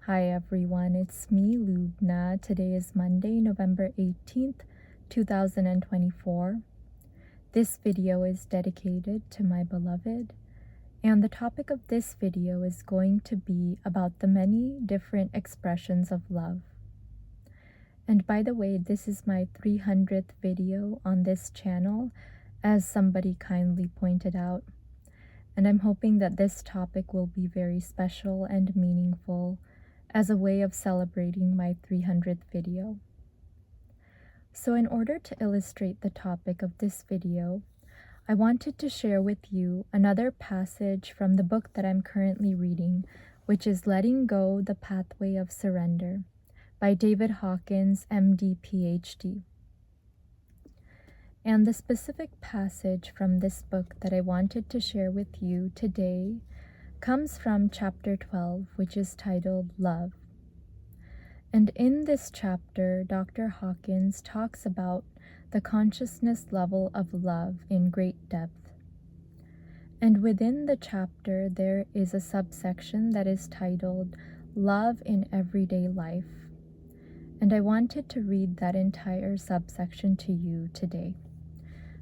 Hi everyone, it's me, 𝒂𝒏𝒚. Today is Monday, November 18th, 2024. This video is dedicated to my beloved, and the topic of this video is going to be about the many different expressions of love. And by the way, this is my 300th video on this channel, as somebody kindly pointed out. And I'm hoping that this topic will be very special and meaningful as a way of celebrating my 300th video. So in order to illustrate the topic of this video, I wanted to share with you another passage from the book that I'm currently reading, which is Letting Go, the Pathway of Surrender by David Hawkins, MD, PhD. And the specific passage from this book that I wanted to share with you today comes from chapter 12, which is titled Love. And in this chapter, Dr. Hawkins talks about the consciousness level of love in great depth. And within the chapter, there is a subsection that is titled Love in Everyday Life. And I wanted to read that entire subsection to you today.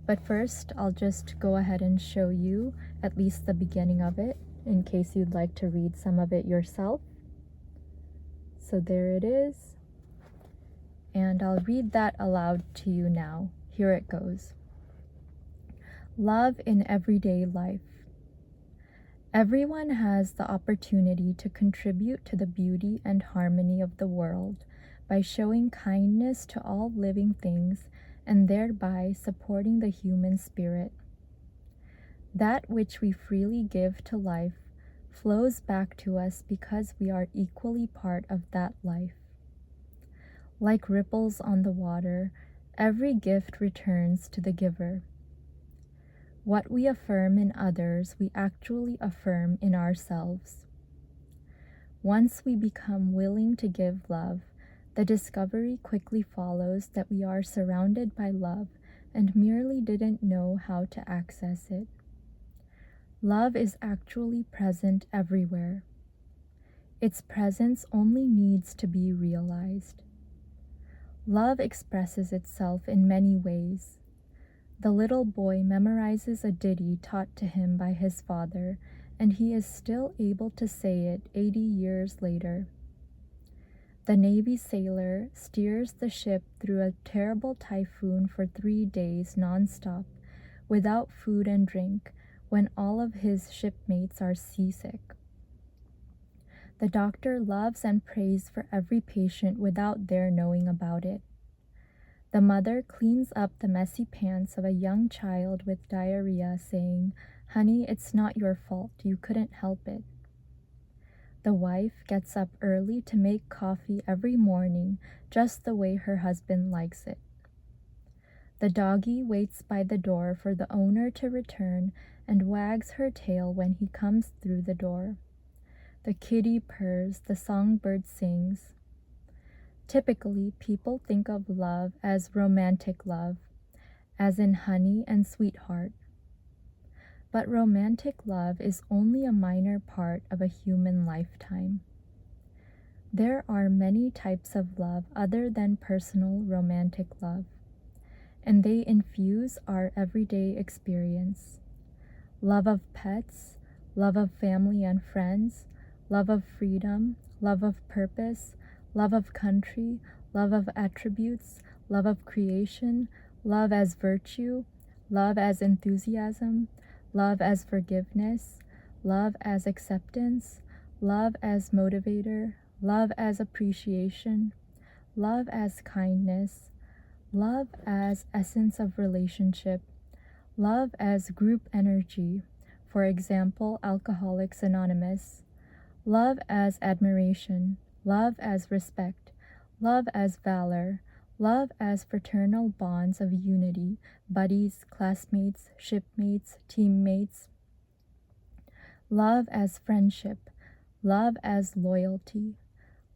But first, I'll just go ahead and show you at least the beginning of it, in case you'd like to read some of it yourself. So there it is. And I'll read that aloud to you now. Here it goes. Love in everyday life. Everyone has the opportunity to contribute to the beauty and harmony of the world by showing kindness to all living things and thereby supporting the human spirit. That which we freely give to life flows back to us because we are equally part of that life. Like ripples on the water, every gift returns to the giver. What we affirm in others, we actually affirm in ourselves. Once we become willing to give love, the discovery quickly follows that we are surrounded by love and merely didn't know how to access it. Love is actually present everywhere. Its presence only needs to be realized. Love expresses itself in many ways. The little boy memorizes a ditty taught to him by his father, and he is still able to say it 80 years later. The Navy sailor steers the ship through a terrible typhoon for 3 days non-stop, without food and drink, when all of his shipmates are seasick. The doctor loves and prays for every patient without their knowing about it. The mother cleans up the messy pants of a young child with diarrhea, saying, "Honey, it's not your fault, you couldn't help it." The wife gets up early to make coffee every morning, just the way her husband likes it. The doggie waits by the door for the owner to return and wags her tail when he comes through the door. The kitty purrs, the songbird sings. Typically, people think of love as romantic love, as in honey and sweetheart. But romantic love is only a minor part of a human lifetime. There are many types of love other than personal romantic love, and they infuse our everyday experience. Love of pets, love of family and friends, love of freedom, love of purpose, love of country, love of attributes, love of creation, love as virtue, love as enthusiasm, love as forgiveness, love as acceptance, love as motivator, love as appreciation, love as kindness, love as essence of relationship, love as group energy, for example, Alcoholics Anonymous, love as admiration, love as respect, love as valor, love as fraternal bonds of unity, buddies, classmates, shipmates, teammates, love as friendship, love as loyalty,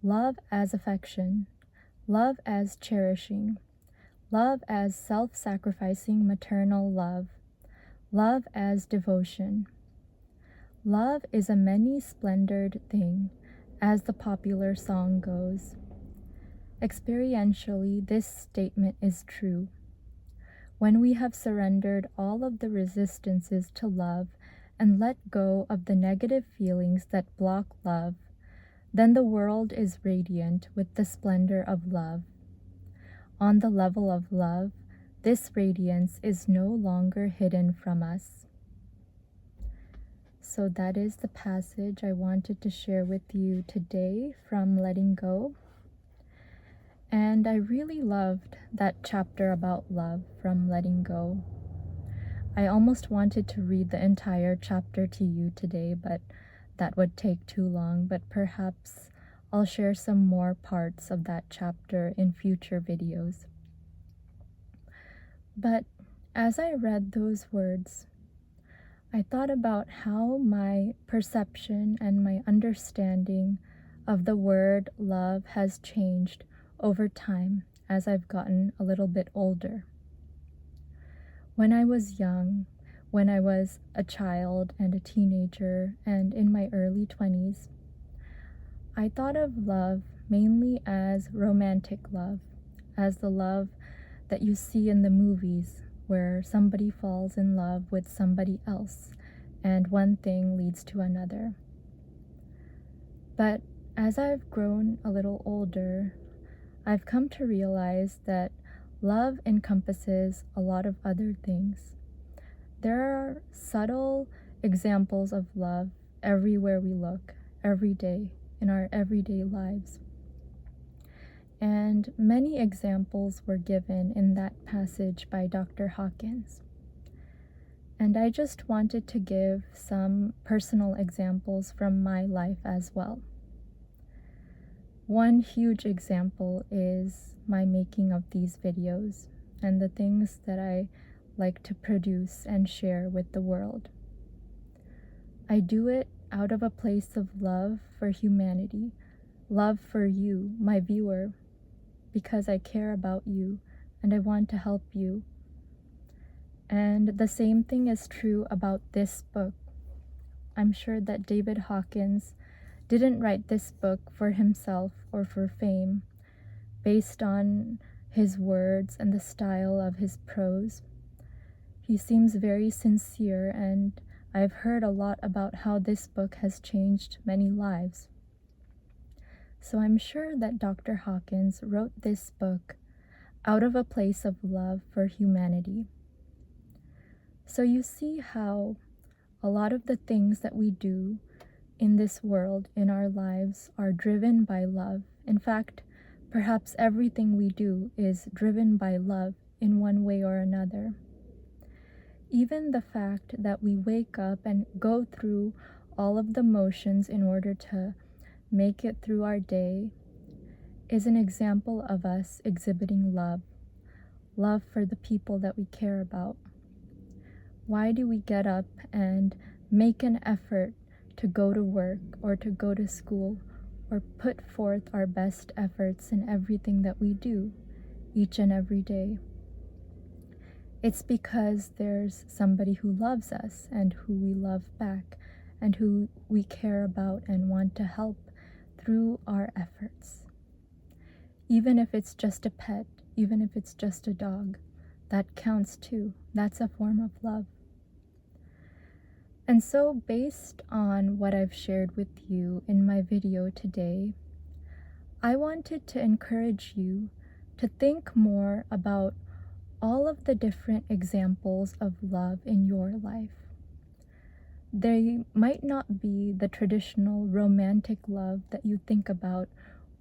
love as affection, love as cherishing, love as self-sacrificing maternal love, love as devotion. Love is a many-splendored thing, as the popular song goes. Experientially, this statement is true. When we have surrendered all of the resistances to love and let go of the negative feelings that block love, then the world is radiant with the splendor of love. On the level of love, this radiance is no longer hidden from us. So that is the passage I wanted to share with you today from Letting Go. And I really loved that chapter about love from Letting Go. I almost wanted to read the entire chapter to you today, but that would take too long. But perhaps I'll share some more parts of that chapter in future videos. But as I read those words, I thought about how my perception and my understanding of the word love has changed over time as I've gotten a little bit older. When I was young, when I was a child and a teenager and in my early 20s, I thought of love mainly as romantic love, as the love that you see in the movies where somebody falls in love with somebody else and one thing leads to another. But as I've grown a little older, I've come to realize that love encompasses a lot of other things. There are subtle examples of love everywhere we look, every day, in our everyday lives. And many examples were given in that passage by Dr. Hawkins. And I just wanted to give some personal examples from my life as well. One huge example is my making of these videos and the things that I like to produce and share with the world. I do it out of a place of love for humanity, love for you, my viewer, because I care about you and I want to help you. And the same thing is true about this book. I'm sure that David Hawkins didn't write this book for himself or for fame, based on his words and the style of his prose. He seems very sincere, and I've heard a lot about how this book has changed many lives. So I'm sure that Dr. Hawkins wrote this book out of a place of love for humanity. So you see how a lot of the things that we do in this world, in our lives, are driven by love. In fact, perhaps everything we do is driven by love in one way or another. Even the fact that we wake up and go through all of the motions in order to make it through our day is an example of us exhibiting love, love for the people that we care about. Why do we get up and make an effort to go to work or to go to school or put forth our best efforts in everything that we do each and every day? It's because there's somebody who loves us and who we love back and who we care about and want to help through our efforts. Even if it's just a pet, even if it's just a dog, that counts too. That's a form of love. And so, based on what I've shared with you in my video today, I wanted to encourage you to think more about all of the different examples of love in your life. They might not be the traditional romantic love that you think about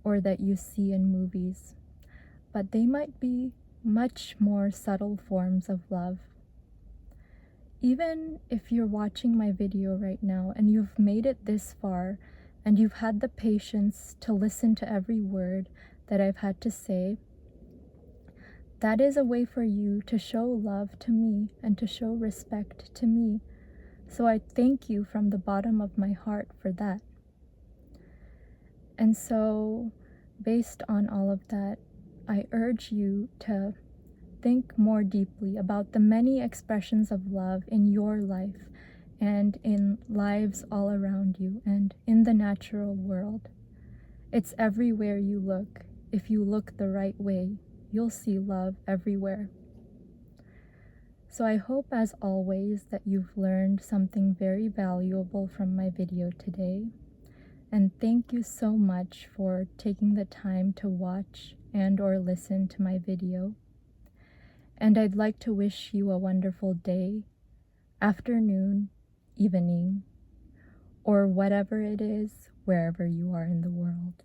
or that you see in movies, but they might be much more subtle forms of love. Even if you're watching my video right now and you've made it this far and you've had the patience to listen to every word that I've had to say, that is a way for you to show love to me and to show respect to me. So I thank you from the bottom of my heart for that. And so, based on all of that, I urge you to think more deeply about the many expressions of love in your life and in lives all around you and in the natural world. It's everywhere you look. If you look the right way, you'll see love everywhere. So I hope, as always, that you've learned something very valuable from my video today. And thank you so much for taking the time to watch and/or listen to my video. And I'd like to wish you a wonderful day, afternoon, evening, or whatever it is, wherever you are in the world.